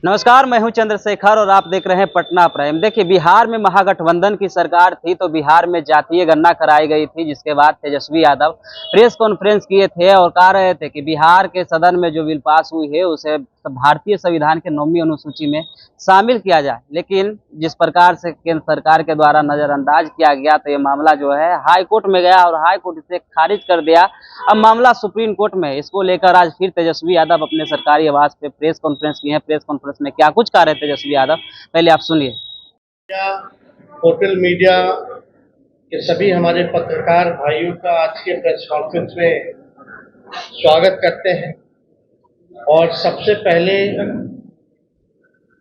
नमस्कार, मैं हूं चंद्रशेखर और आप देख रहे हैं पटना प्राइम। देखिए, बिहार में महागठबंधन की सरकार थी तो बिहार में जातीय गणना कराई गई थी, जिसके बाद तेजस्वी यादव प्रेस कॉन्फ्रेंस किए थे और कह रहे थे कि बिहार के सदन में जो बिल पास हुई है उसे भारतीय संविधान के 9वीं अनुसूची में शामिल किया जाए। लेकिन जिस प्रकार से केंद्र सरकार के द्वारा नजरअंदाज किया गया तो ये मामला जो है हाई कोर्ट में गया और हाई कोर्ट इसे खारिज कर दिया। अब मामला सुप्रीम कोर्ट में है। इसको लेकर आज फिर तेजस्वी यादव अपने सरकारी आवास पे प्रेस कॉन्फ्रेंस की है। प्रेस कॉन्फ्रेंस में क्या कुछ कह रहे हैं तेजस्वी यादव, पहले आप सुनिए। होटल मीडिया के सभी हमारे पत्रकार भाइयों का आज के प्रेस कॉन्फ्रेंस में स्वागत करते हैं और सबसे पहले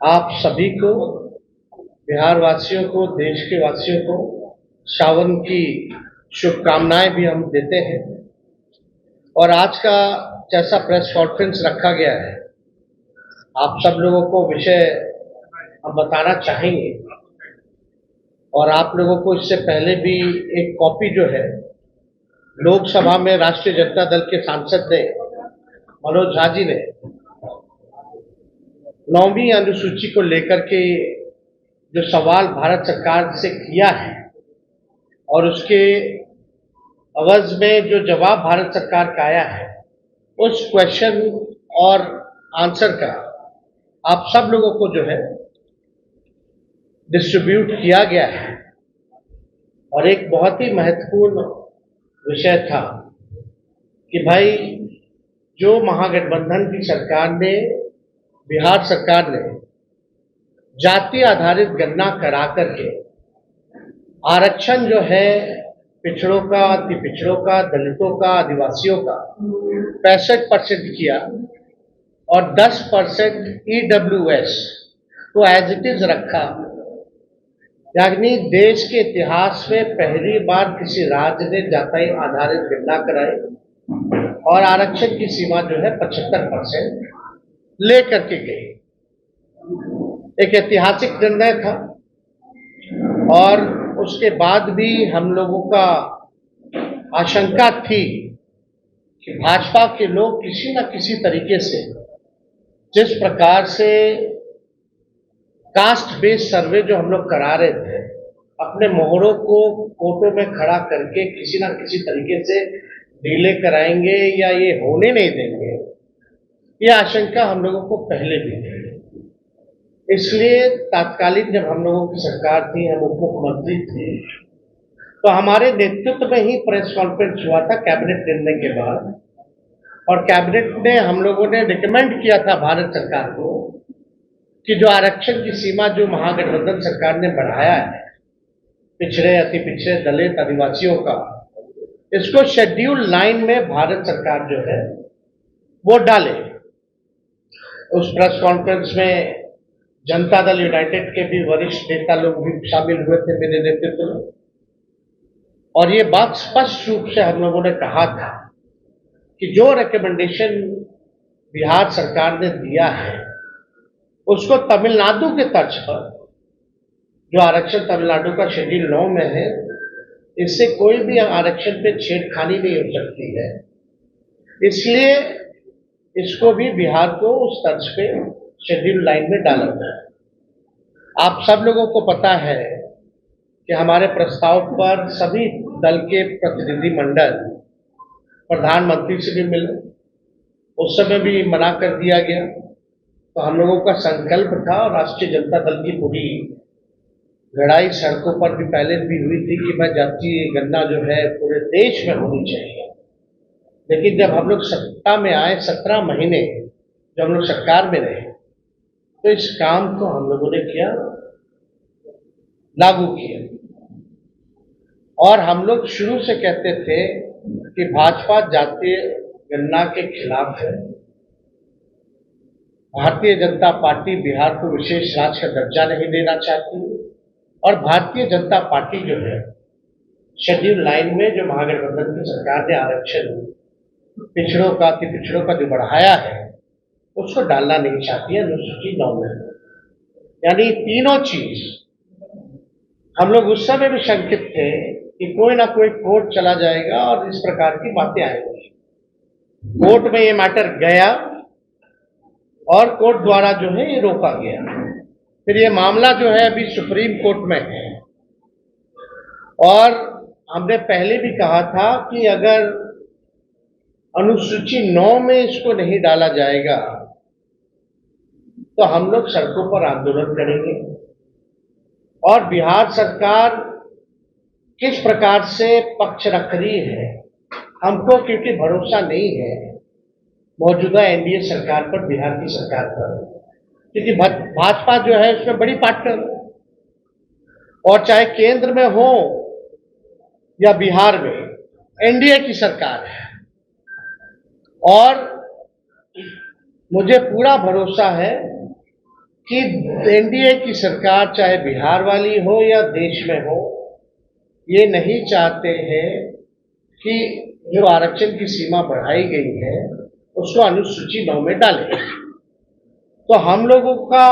आप सभी को, बिहार वासियों को, देश के वासियों को सावन की शुभकामनाएं भी हम देते हैं। और आज का जैसा प्रेस कॉन्फ्रेंस रखा गया है, आप सब लोगों को विषय हम बताना चाहेंगे और आप लोगों को इससे पहले भी एक कॉपी जो है लोकसभा में राष्ट्रीय जनता दल के सांसद ने, मनोज झा जी ने 9वीं अनुसूची को लेकर के जो सवाल भारत सरकार से किया है और उसके अवज में जो जवाब भारत सरकार का आया है, उस क्वेश्चन और आंसर का आप सब लोगों को जो है डिस्ट्रीब्यूट किया गया है। और एक बहुत ही महत्वपूर्ण विषय था कि भाई जो महागठबंधन की सरकार ने, बिहार सरकार ने जाति आधारित गणना करा करके आरक्षण जो है पिछड़ों का, अति पिछड़ों का, दलितों का, आदिवासियों का 65% किया और 10% EWS को एज इट इज रखा। यानी देश के इतिहास में पहली बार किसी राज्य ने जाति आधारित गणना कराई और आरक्षण की सीमा जो है 75% लेकर के गई। एक ऐतिहासिक निर्णय था और उसके बाद भी हम लोगों का आशंका थी कि भाजपा के लोग किसी न किसी तरीके से, जिस प्रकार से कास्ट बेस्ड सर्वे जो हम लोग करा रहे थे, अपने मोहरों को कोर्टों में खड़ा करके किसी न किसी तरीके से डिले कराएंगे या ये होने नहीं देंगे, ये आशंका हम लोगों को पहले भी थी। इसलिए तात्कालिक जब हम लोगों की सरकार थी, हम उप मुख्यमंत्री थे, तो हमारे नेतृत्व में ही प्रेस कॉन्फ्रेंस हुआ था कैबिनेट निर्णय के बाद। और कैबिनेट ने, हम लोगों ने रिकमेंड किया था भारत सरकार को कि जो आरक्षण की सीमा जो महागठबंधन सरकार ने बढ़ाया है पिछड़े, अति पिछड़े, दलित, आदिवासियों का, इसको शेड्यूल 9 में भारत सरकार जो है वो डाले। उस प्रेस कॉन्फ्रेंस में जनता दल यूनाइटेड के भी वरिष्ठ नेता लोग भी शामिल हुए थे मेरे नेतृत्व में, और ये बात स्पष्ट रूप से हम लोगों ने कहा था कि जो रिकमेंडेशन बिहार सरकार ने दिया है उसको तमिलनाडु के तर्ज पर, जो आरक्षण तमिलनाडु का शेड्यूल 9 में है, इससे कोई भी आरक्षण पे छेड़खानी नहीं हो सकती है। इसलिए इसको भी बिहार को उस तर्ज पे शेड्यूल 9 में डाला गया। आप सब लोगों को पता है कि हमारे प्रस्ताव पर सभी दल के प्रतिनिधि मंडल प्रधानमंत्री से भी मिले, उस समय भी मना कर दिया गया। तो हम लोगों का संकल्प था और राष्ट्रीय जनता दल की पूरी लड़ाई सड़कों पर भी पहले भी हुई थी कि भाई जातीय गणना जो है पूरे देश में होनी चाहिए। लेकिन जब हम लोग सत्ता में आए, 17 महीने जब हम लोग सरकार में रहे, तो इस काम को हम लोगों ने किया, लागू किया। और हम लोग शुरू से कहते थे कि भाजपा जातीय गणना के खिलाफ है। भारतीय जनता पार्टी बिहार को विशेष राज्य का दर्जा नहीं देना चाहती और भारतीय जनता पार्टी जो है शेड्यूल 9 में जो महागठबंधन की सरकार ने आरक्षण पिछड़ों का, कि पिछड़ों का जो बढ़ाया है, उसको डालना नहीं चाहती है अनुसूची 9 में। यानी तीनों चीज हम लोग उस समय भी शंकित थे कि कोई ना कोई कोर्ट चला जाएगा और इस प्रकार की बातें आएंगी। कोर्ट में ये मैटर गया और कोर्ट द्वारा जो है ये रोका गया। फिर ये मामला जो है अभी सुप्रीम कोर्ट में है, और हमने पहले भी कहा था कि अगर अनुसूची 9 में इसको नहीं डाला जाएगा तो हम लोग सड़कों पर आंदोलन करेंगे। और बिहार सरकार किस प्रकार से पक्ष रख रही है हमको, क्योंकि भरोसा नहीं है मौजूदा एनडीए सरकार पर, बिहार की सरकार पर, क्योंकि भाजपा जो है उसमें बड़ी पार्टनर, और चाहे केंद्र में हो या बिहार में एनडीए की सरकार है। और मुझे पूरा भरोसा है कि एनडीए की सरकार चाहे बिहार वाली हो या देश में हो, ये नहीं चाहते हैं कि जो आरक्षण की सीमा बढ़ाई गई है उसको अनुसूची 9 में डालें। तो हम लोगों का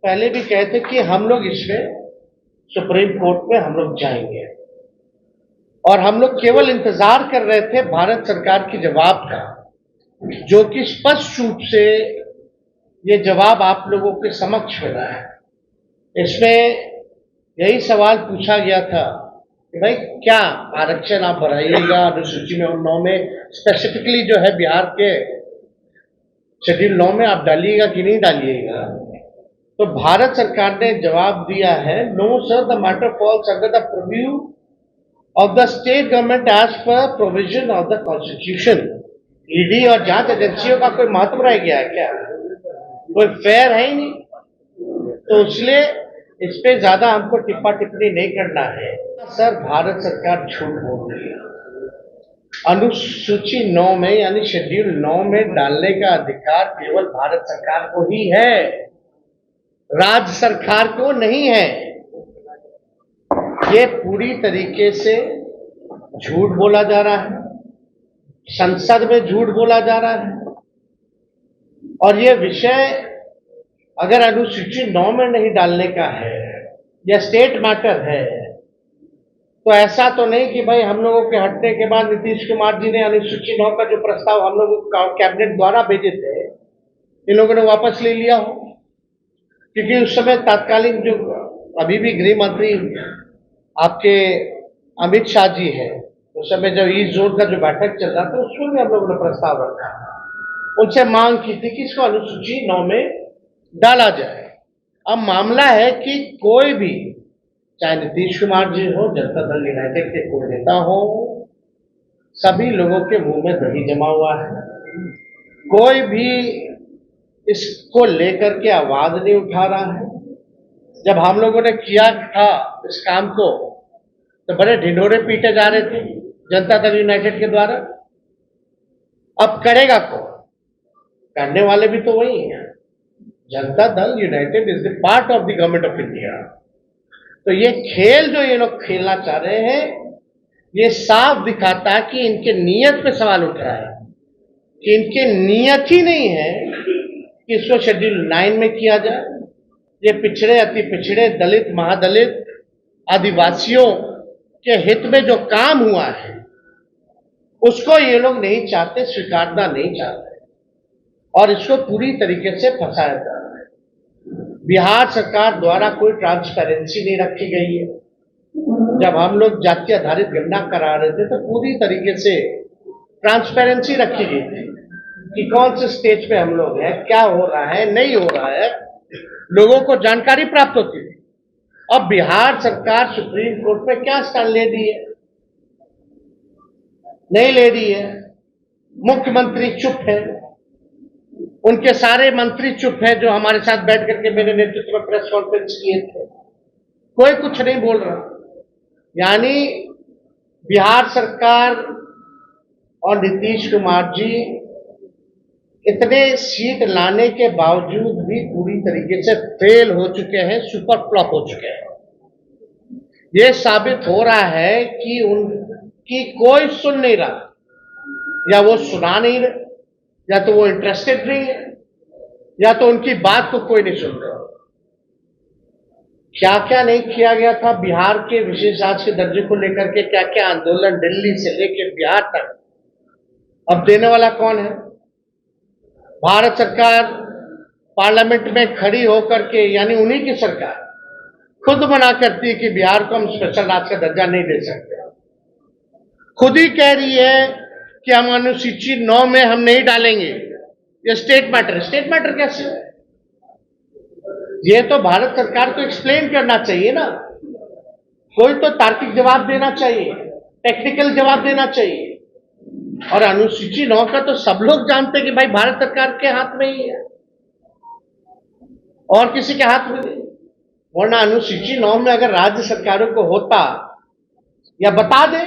पहले भी कहते कि हम लोग इसमें सुप्रीम कोर्ट में हम लोग जाएंगे, और हम लोग केवल इंतजार कर रहे थे भारत सरकार के जवाब का, जो कि स्पष्ट रूप से ये जवाब आप लोगों के समक्ष मिला है। इसमें यही सवाल पूछा गया था कि भाई क्या आरक्षण आप बढ़ाइएगा अनुसूची में, और 9 में स्पेसिफिकली जो है बिहार के शेड्यूल 9 में आप डालिएगा कि नहीं डालिएगा। तो भारत सरकार ने जवाब दिया है, no sir, the matter falls under the preview of the state government as per provision of the constitution. ED और जांच एजेंसियों का कोई महत्व रह गया है क्या? कोई फेयर है ही नहीं। तो इसलिए इस पे ज्यादा हमको टिप्पा टिप्पणी नहीं करना है। सर, भारत सरकार झूठ बोल रही है। अनुसूची 9 में यानी शेड्यूल 9 में डालने का अधिकार केवल भारत सरकार को ही है, राज्य सरकार को नहीं है। ये पूरी तरीके से झूठ बोला जा रहा है, संसद में झूठ बोला जा रहा है। और ये विषय अगर अनुसूची 9 में नहीं डालने का है या स्टेट मैटर है, तो ऐसा तो नहीं कि भाई हम लोगों के हटने के बाद नीतीश कुमार जी ने अनुसूची 9 का जो प्रस्ताव हम लोगों को कैबिनेट द्वारा भेजे थे, इन लोगों ने वापस ले लिया हो। क्योंकि उस समय तात्कालिक जो अभी भी गृह मंत्री आपके अमित शाह जी है, उस समय जब ईस्ट जोन का जो बैठक चल रहा था उसमें भी हम लोगों ने प्रस्ताव रखा, उनसे मांग की थी कि इसको अनुसूची 9 में डाला जाए। अब मामला है कि कोई भी, चाहे नीतीश कुमार जी हो, जनता दल यूनाइटेड के कोई नेता हो, सभी लोगों के मुंह में दही जमा हुआ है। कोई भी इसको लेकर के आवाज नहीं उठा रहा है। जब हम लोगों ने किया था इस काम को तो बड़े ढिंढोरे पीटे जा रहे थे जनता दल यूनाइटेड के द्वारा। अब करेगा कौन? करने वाले भी तो वही हैं। Janata Dal United is the part of the government of India. तो ये खेल जो ये लोग खेलना चाह रहे हैं, ये साफ दिखाता है कि इनके नियत पे सवाल उठ रहा है, कि इनके नियत ही नहीं है कि इसको शेड्यूल 9 में किया जाए। ये पिछड़े, अति पिछड़े, दलित, महादलित, आदिवासियों के हित में जो काम हुआ है उसको ये लोग नहीं चाहते, स्वीकारना नहीं चाहते, और इसको पूरी तरीके से फंसाया जा रहा है। बिहार सरकार द्वारा कोई ट्रांसपेरेंसी नहीं रखी गई है। जब हम लोग जाति आधारित गणना करा रहे थे तो पूरी तरीके से ट्रांसपेरेंसी रखी गई थी कि कौन से स्टेज पे हम लोग हैं, क्या हो रहा है, नहीं हो रहा है, लोगों को जानकारी प्राप्त होती थी। अब बिहार सरकार सुप्रीम कोर्ट में क्या स्टैंड ले रही है? नहीं ले रही है। मुख्यमंत्री चुप है, उनके सारे मंत्री चुप है जो हमारे साथ बैठ करके मेरे नेतृत्व में प्रेस कॉन्फ्रेंस किए थे, कोई कुछ नहीं बोल रहा। यानी बिहार सरकार और नीतीश कुमार जी इतने सीट लाने के बावजूद भी पूरी तरीके से फेल हो चुके हैं, सुपर फ्लॉप हो चुके हैं। ये साबित हो रहा है कि उनकी कोई सुन नहीं रहा, या वो सुना नहीं रहे, या तो वो इंटरेस्टेड नहीं है, या तो उनकी बात को कोई नहीं सुन रहा। क्या क्या नहीं किया गया था बिहार के विशेष राज्य के दर्जे को लेकर के, क्या क्या आंदोलन दिल्ली से लेकर बिहार तक। अब देने वाला कौन है? भारत सरकार पार्लियामेंट में खड़ी होकर के, यानी उन्हीं की सरकार खुद मना करती है कि बिहार को हम स्पेशल राज्य का दर्जा नहीं दे सकते। खुद ही कह रही है कि हम अनुसूची 9 में हम नहीं डालेंगे, ये स्टेट मैटर कैसे है? ये तो भारत सरकार को एक्सप्लेन करना चाहिए ना, कोई तो तार्किक जवाब देना चाहिए, टेक्निकल जवाब देना चाहिए। और अनुसूची 9 का तो सब लोग जानते हैं कि भाई भारत सरकार के हाथ में ही है और किसी के हाथ में नहीं। वरना अनुसूची 9 में अगर राज्य सरकारों को होता, या बता दे,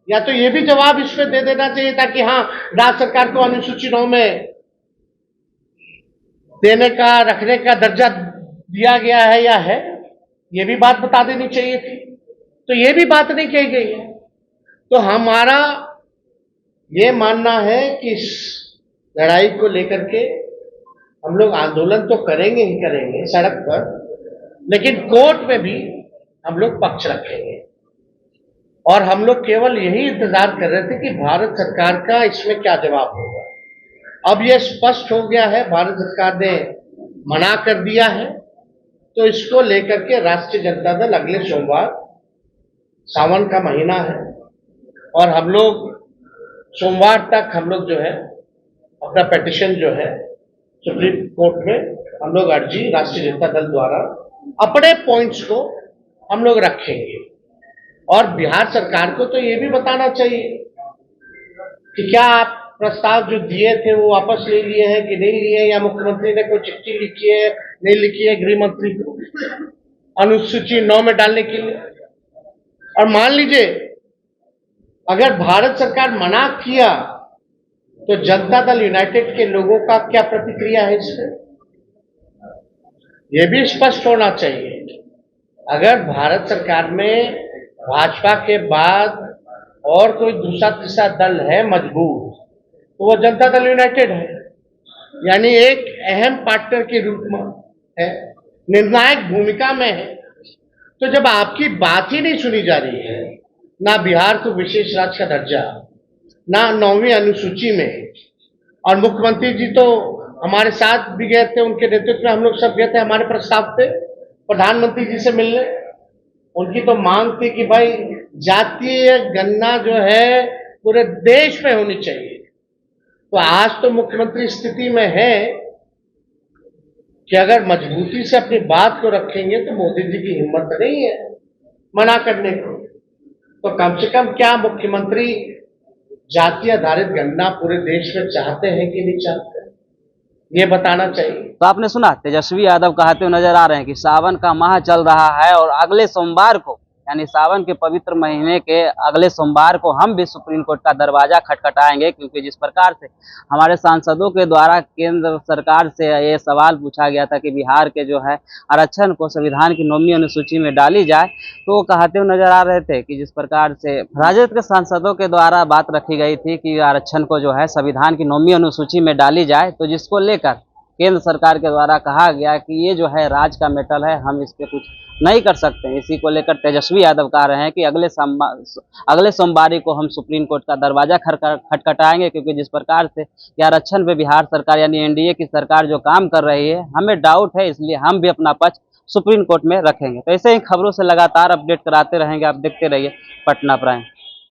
या तो ये भी जवाब इसमें दे देना चाहिए था कि हाँ, राज्य सरकार को अनुसूची 9 में देने का, रखने का दर्जा दिया गया है या है, ये भी बात बता देनी चाहिए थी। तो ये भी बात नहीं कही गई है। तो हमारा ये मानना है कि इस लड़ाई को लेकर के हम लोग आंदोलन तो करेंगे ही करेंगे सड़क पर, लेकिन कोर्ट में भी हम लोग पक्ष रखेंगे। और हम लोग केवल यही इंतजार कर रहे थे कि भारत सरकार का इसमें क्या जवाब होगा। अब यह स्पष्ट हो गया है, भारत सरकार ने मना कर दिया है, तो इसको लेकर के राष्ट्रीय जनता दल अगले सोमवार, सावन का महीना है, और हम लोग सोमवार तक हम लोग जो है अपना पिटीशन जो है सुप्रीम कोर्ट में हम लोग अर्जी राष्ट्रीय जनता दल द्वारा अपने पॉइंट्स को हम लोग रखेंगे। और बिहार सरकार को तो ये भी बताना चाहिए कि क्या आप प्रस्ताव जो दिए थे वो वापस ले लिए हैं कि नहीं लिए, या मुख्यमंत्री ने कोई चिट्ठी लिखी है, नहीं लिखी है गृह मंत्री को अनुसूची 9 में डालने के लिए। और मान लीजिए अगर भारत सरकार मना किया तो जनता दल यूनाइटेड के लोगों का क्या प्रतिक्रिया है इस पर, यह भी स्पष्ट होना चाहिए। अगर भारत सरकार में भाजपा के बाद और कोई दूसरा तीसरा दल है मजबूत, तो वो जनता दल यूनाइटेड है, यानी एक अहम पार्टनर के रूप में है, निर्णायक भूमिका में है। तो जब आपकी बात ही नहीं सुनी जा रही है, ना बिहार को विशेष राज्य का दर्जा, ना 9वीं अनुसूची में, और मुख्यमंत्री जी तो हमारे साथ भी गए थे, उनके नेतृत्व में हम लोग सब गए थे हमारे प्रस्ताव पे प्रधानमंत्री जी से मिलने। उनकी तो मांग थी कि भाई जातीय गणना जो है पूरे देश में होनी चाहिए। तो आज तो मुख्यमंत्री स्थिति में है कि अगर मजबूती से अपनी बात को रखेंगे तो मोदी जी की हिम्मत नहीं है मना करने को। तो कम से कम क्या मुख्यमंत्री जातीय आधारित गणना पूरे देश में चाहते हैं कि नहीं चाहते, ये बताना चाहिए। तो आपने सुना तेजस्वी यादव कहते हुए नजर आ रहे हैं कि सावन का माह चल रहा है और अगले सोमवार को, यानी सावन के पवित्र महीने के अगले सोमवार को हम भी सुप्रीम कोर्ट का दरवाजा खटखटाएंगे, क्योंकि जिस प्रकार से हमारे सांसदों के द्वारा केंद्र सरकार से ये सवाल पूछा गया था कि बिहार के जो है आरक्षण को संविधान की 9वीं अनुसूची में डाली जाए, तो वो कहते हुए नजर आ रहे थे कि जिस प्रकार से राजद के सांसदों के द्वारा बात रखी गई थी कि आरक्षण को जो है संविधान की 9वीं अनुसूची में डाली जाए, तो जिसको लेकर केंद्र सरकार के द्वारा कहा गया कि ये जो है राज्य का मैटर है, हम इस पे कुछ नहीं कर सकते हैं। इसी को लेकर तेजस्वी यादव कह रहे हैं कि अगले सोमवार को हम सुप्रीम कोर्ट का दरवाजा खटखटाएंगे, क्योंकि जिस प्रकार से आरक्षण पे बिहार सरकार यानी एनडीए की सरकार जो काम कर रही है, हमें डाउट है, इसलिए हम भी अपना पक्ष सुप्रीम कोर्ट में रखेंगे। तो ऐसे ही खबरों से लगातार अपडेट कराते रहेंगे। आप देखते रहिए पटना प्राइम।